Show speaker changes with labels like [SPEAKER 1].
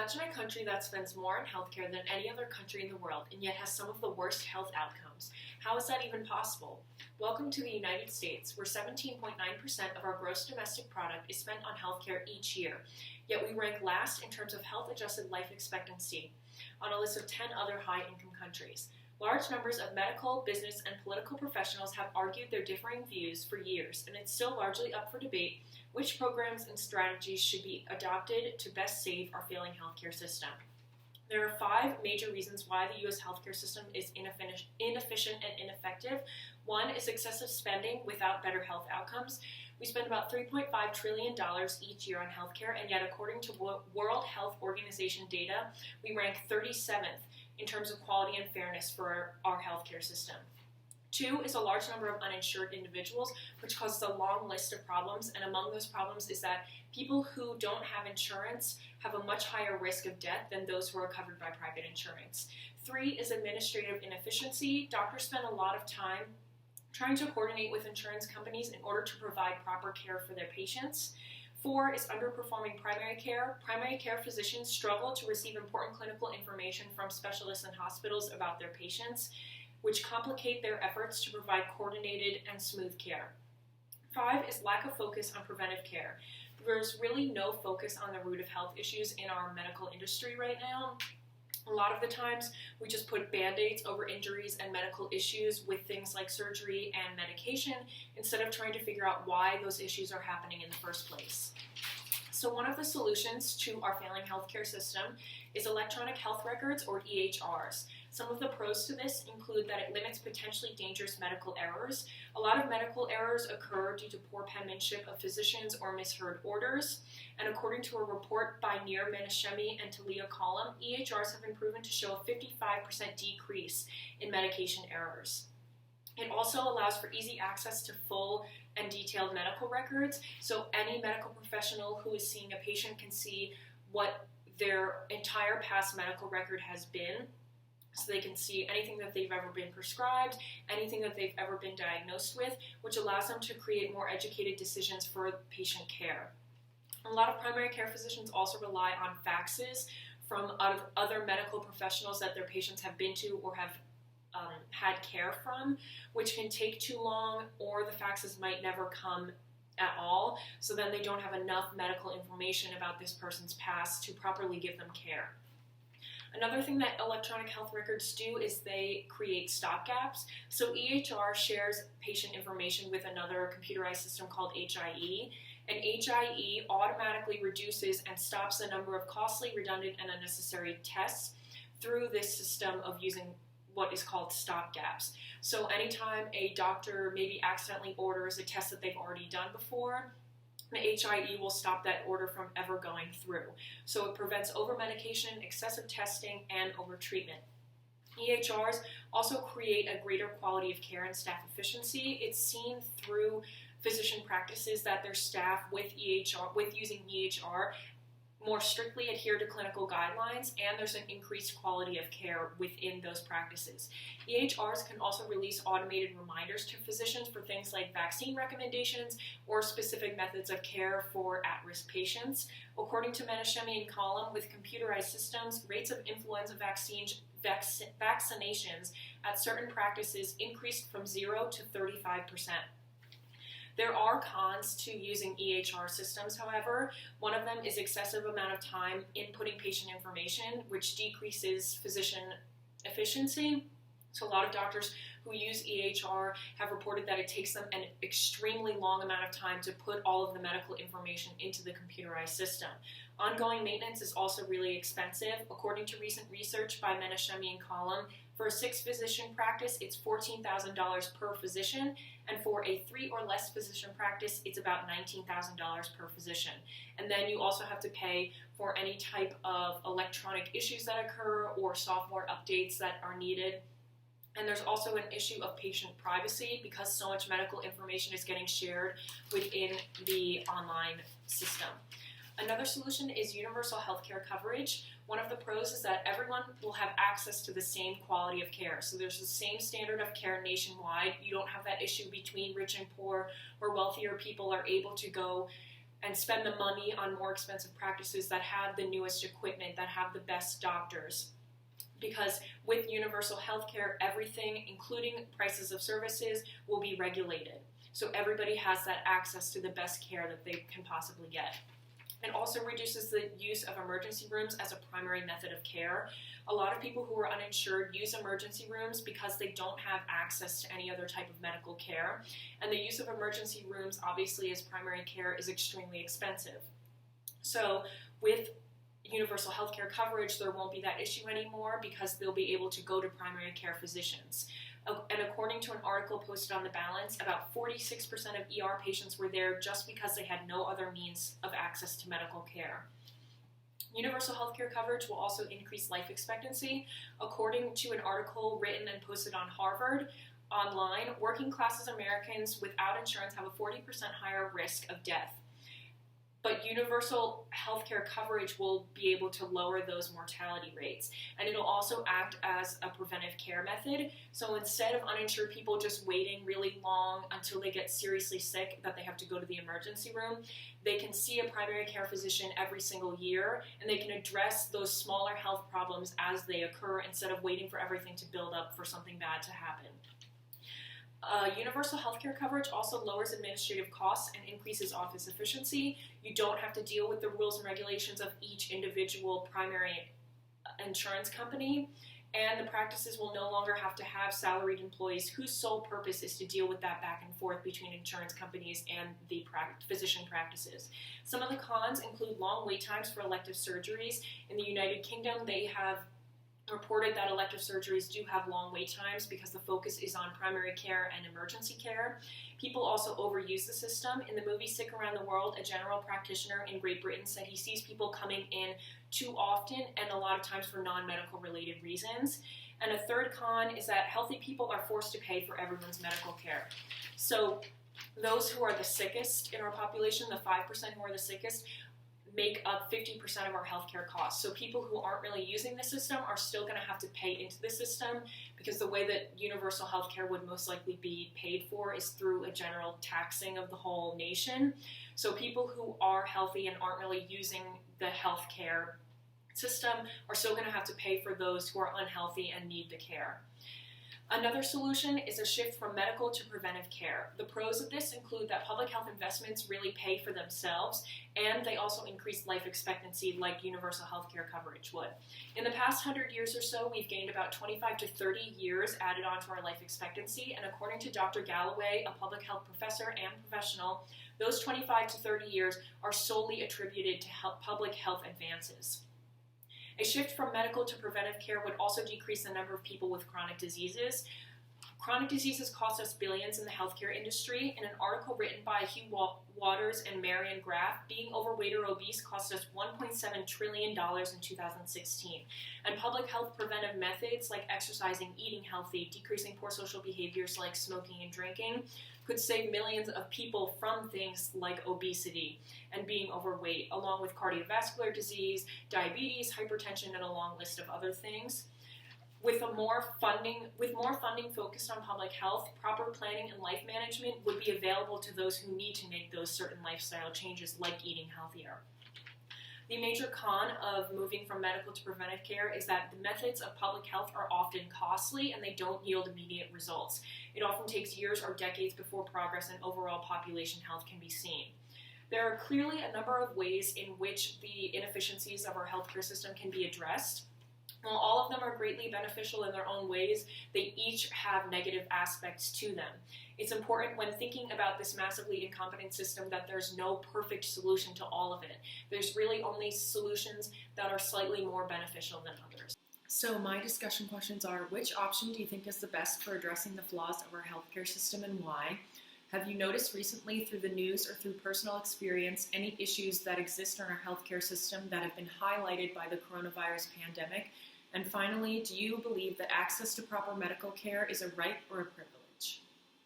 [SPEAKER 1] Imagine a country that spends more on healthcare than any other country in the world and yet has some of the worst health outcomes. How is that even possible? Welcome to the United States, where 17.9% of our gross domestic product is spent on healthcare each year, yet we rank last in terms of health-adjusted life expectancy on a list of 10 other high-income countries. Large numbers of medical, business, and political professionals have argued their differing views for years, and it's still largely up for debate which programs and strategies should be adopted to best save our failing healthcare system. There are 5 major reasons why the U.S. healthcare system is inefficient and ineffective. One is excessive spending without better health outcomes. We spend about $3.5 trillion each year on healthcare, and yet according to World Health Organization data, we rank 37th in terms of quality and fairness for our healthcare system. 2 is a large number of uninsured individuals, which causes a long list of problems, and among those problems is that people who don't have insurance have a much higher risk of death than those who are covered by private insurance. 3 is administrative inefficiency. Doctors spend a lot of time trying to coordinate with insurance companies in order to provide proper care for their patients. 4 is underperforming primary care. Primary care physicians struggle to receive important clinical information from specialists and hospitals about their patients, which complicate their efforts to provide coordinated and smooth care. 5 is lack of focus on preventive care. There's really no focus on the root of health issues in our medical industry right now. A lot of the times, we just put band-aids over injuries and medical issues with things like surgery and medication instead of trying to figure out why those issues are happening in the first place. So one of the solutions to our failing healthcare system is electronic health records, or EHRs. Some of the pros to this include that it limits potentially dangerous medical errors. A lot of medical errors occur due to poor penmanship of physicians or misheard orders. And according to a report by Nir Menashemi and Talia Collum, EHRs have been proven to show a 55% decrease in medication errors. It also allows for easy access to full and detailed medical records, so any medical professional who is seeing a patient can see what their entire past medical record has been, so they can see anything that they've ever been prescribed, anything that they've ever been diagnosed with, which allows them to create more educated decisions for patient care. A lot of primary care physicians also rely on faxes from other medical professionals that their patients have been to or have had care from, which can take too long, or the faxes might never come at all, so then they don't have enough medical information about this person's past to properly give them care. Another thing that electronic health records do is they create stopgaps. So EHR shares patient information with another computerized system called HIE, and HIE automatically reduces and stops the number of costly, redundant, and unnecessary tests through this system of using what is called stopgaps. So anytime a doctor maybe accidentally orders a test that they've already done before, the HIE will stop that order from ever going through. So it prevents over-medication, excessive testing, and over-treatment. EHRs also create a greater quality of care and staff efficiency. It's seen through physician practices that their staff with using EHR more strictly adhere to clinical guidelines, and there's an increased quality of care within those practices. EHRs can also release automated reminders to physicians for things like vaccine recommendations or specific methods of care for at-risk patients. According to Menashemi and Collum, with computerized systems, rates of influenza vaccinations at certain practices increased from 0 to 35%. There are cons to using EHR systems, however. One of them is excessive amount of time inputting patient information, which decreases physician efficiency. So a lot of doctors who use EHR have reported that it takes them an extremely long amount of time to put all of the medical information into the computerized system. Ongoing maintenance is also really expensive. According to recent research by Menashemi and Collum, for a 6-physician practice, it's $14,000 per physician, and for a 3 or less physician practice, it's about $19,000 per physician. And then you also have to pay for any type of electronic issues that occur or software updates that are needed. And there's also an issue of patient privacy because so much medical information is getting shared within the online system. Another solution is universal healthcare coverage. One of the pros is that everyone will have access to the same quality of care. So there's the same standard of care nationwide. You don't have that issue between rich and poor, where wealthier people are able to go and spend the money on more expensive practices that have the newest equipment, that have the best doctors. Because with universal healthcare, everything, including prices of services, will be regulated. So everybody has that access to the best care that they can possibly get. It also reduces the use of emergency rooms as a primary method of care. A lot of people who are uninsured use emergency rooms because they don't have access to any other type of medical care. And the use of emergency rooms, obviously, as primary care is extremely expensive. So with universal healthcare coverage, there won't be that issue anymore because they'll be able to go to primary care physicians. And according to an article posted on The Balance, about 46% of ER patients were there just because they had no other means of access to medical care. Universal healthcare coverage will also increase life expectancy. According to an article written and posted on Harvard online, working class Americans without insurance have a 40% higher risk of death. But universal healthcare coverage will be able to lower those mortality rates. And it'll also act as a preventive care method. So instead of uninsured people just waiting really long until they get seriously sick that they have to go to the emergency room, they can see a primary care physician every single year, and they can address those smaller health problems as they occur instead of waiting for everything to build up for something bad to happen. Universal healthcare coverage also lowers administrative costs and increases office efficiency. You don't have to deal with the rules and regulations of each individual primary insurance company, and the practices will no longer have to have salaried employees whose sole purpose is to deal with that back and forth between insurance companies and the physician practices. Some of the cons include long wait times for elective surgeries. In the United Kingdom, they have reported that elective surgeries do have long wait times because the focus is on primary care and emergency care. People also overuse the system. In the movie Sick Around the World, a general practitioner in Great Britain said he sees people coming in too often and a lot of times for non-medical related reasons. And a third con is that healthy people are forced to pay for everyone's medical care. So those who are the sickest in our population, the 5% who are the sickest, make up 50% of our healthcare costs. So people who aren't really using the system are still going to have to pay into the system because the way that universal healthcare would most likely be paid for is through a general taxing of the whole nation. So people who are healthy and aren't really using the healthcare system are still going to have to pay for those who are unhealthy and need the care. Another solution is a shift from medical to preventive care. The pros of this include that public health investments really pay for themselves, and they also increase life expectancy like universal health care coverage would. In the past 100 years or so, we've gained about 25 to 30 years added onto our life expectancy, and according to Dr. Galloway, a public health professor and professional, those 25 to 30 years are solely attributed to public health advances. A shift from medical to preventive care would also decrease the number of people with chronic diseases. Chronic diseases cost us billions in the healthcare industry. In an article written by Hugh Waters and Marion Graff, being overweight or obese cost us $1.7 trillion in 2016. And public health preventive methods like exercising, eating healthy, decreasing poor social behaviors like smoking and drinking could save millions of people from things like obesity and being overweight, along with cardiovascular disease, diabetes, hypertension, and a long list of other things. With more funding focused on public health, proper planning and life management would be available to those who need to make those certain lifestyle changes, like eating healthier. The major con of moving from medical to preventive care is that the methods of public health are often costly and they don't yield immediate results. It often takes years or decades before progress in overall population health can be seen. There are clearly a number of ways in which the inefficiencies of our healthcare system can be addressed. While all of them are greatly beneficial in their own ways, they each have negative aspects to them. It's important when thinking about this massively incompetent system that there's no perfect solution to all of it. There's really only solutions that are slightly more beneficial than others. So my discussion questions are, which option do you think is the best for addressing the flaws of our healthcare system and why? Have you noticed recently through the news or through personal experience any issues that exist in our healthcare system that have been highlighted by the coronavirus pandemic? And finally, do you believe that access to proper medical care is a right or a privilege?